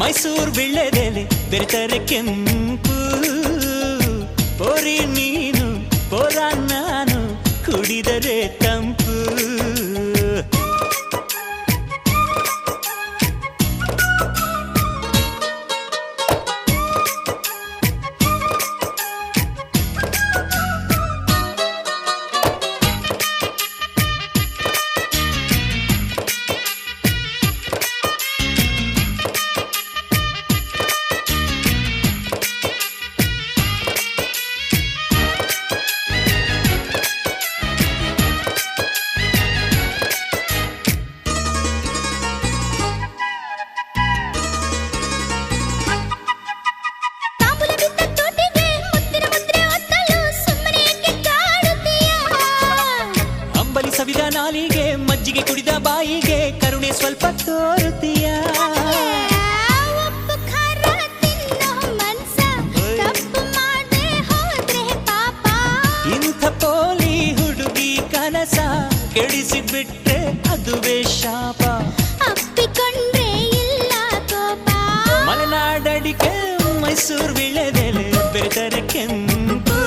ಮೈಸೂರು ವಿಳ್ಳೆದೆಲೆ ಬೆರೆತರೆ ಕೆಂಪು ಪೋರಿ ನೀನು ಪೋರ ನಾನು ಕುಡಿದರೆ ತಂಪು ಸವಿದ ನಾಲಿಗೆ ಮಜ್ಜಿಗೆ ಕುಡಿದ ಬಾಯಿಗೆ ಕರುಣೆ ಸ್ವಲ್ಪ ತೋರುತ್ತೀಯ ಇಂಥ ಪೋಲಿ ಹುಡುಗಿ ಕನಸ ಕೆಡಿಸಿಬಿಟ್ರೆ ಅದುವೇ ಶಾಪ ಅಪ್ಪಿಕೊಂಡ್ರೆ ಇಲ್ಲ ಕೋಪ ಮಲೆನಾಡಡಿಕೆ ಮೈಸೂರು ವಿಳ್ಳೆದೆಲೆ ಬೆರೆತರೆ ಕೆಂಪು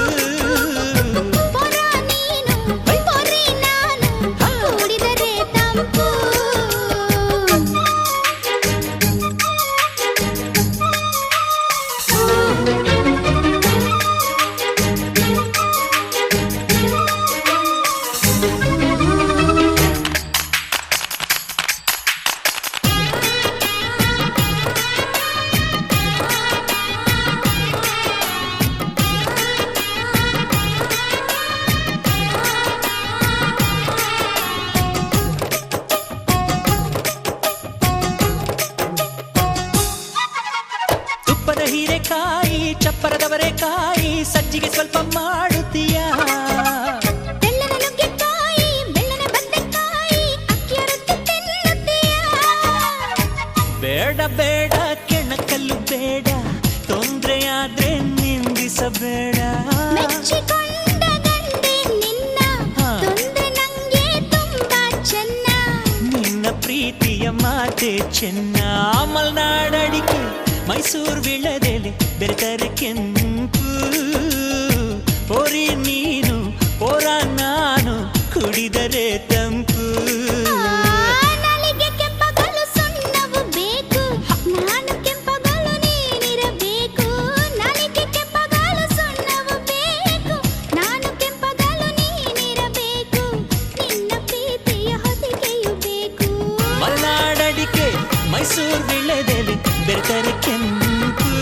ಹೀರೆಕಾಯಿ ಚಪ್ಪರದವರೆಕಾಯಿ ಸಜ್ಜಿಗೆ ಸ್ವಲ್ಪ ಮಾಡುತ್ತೀಯ ಬೆಳ್ಳನ ನುಗ್ಗೆಕಾಯಿ ಬೆಳ್ಳನ ಬದನೆಕಾಯಿ ಅಕ್ಕಿಯ ರೊಟ್ಟಿ ತಿನ್ನುತ್ತೀಯ ಬೇಡ ಬೇಡ ಕೆಣಕಲ್ಲು ಬೇಡ ತೊಂದ್ರೆಯಾದ್ರೆ ನಿಂದಿಸಬೇಡ ಮೆಚ್ಚಿಕೊಂಡ ಗಂಡೆ ನಿನ್ನ ತೊಂದ್ರೆ ನಂಗೆ ತುಂಬಾ ಚೆನ್ನ ನಿನ್ನ ಪ್ರೀತಿಯ ಮಾತೆ ಚೆನ್ನ ಮಲೆನಾಡಡಿಕೆ ಮೈಸೂರು ವಿಳ್ಳೆದೆಲೆ ಬೆರೆತರೆ ಕೆಂಪು ಪೋರಿ ನೀನು ಪೋರ ನಾನು ಕುಡಿದರೆ ತಂಪು ನಾಲಿಗೆ ಕೆಂಪಗಲು ಸುಣ್ಣವು ಬೇಕು ನಾನು ಕೆಂಪಗಲು ನೀನಿರಬೇಕು ನಾಲಿಗೆ ಕೆಂಪಗಲು ಸುಣ್ಣವು ಬೇಕು ನಾನು ಕೆಂಪಗಲು ನೀನಿರಬೇಕು ನಿನ್ನ ಪ್ರೀತಿಯ ಹೊದಿಕೆಯು ಬೇಕು ಮಲೆನಾಡಡಿಕೆ ಮೈಸೂರು ವಿಳ್ಳೆದೆಲೆ ಬೆರೆತರೆ ಕೆಂಪು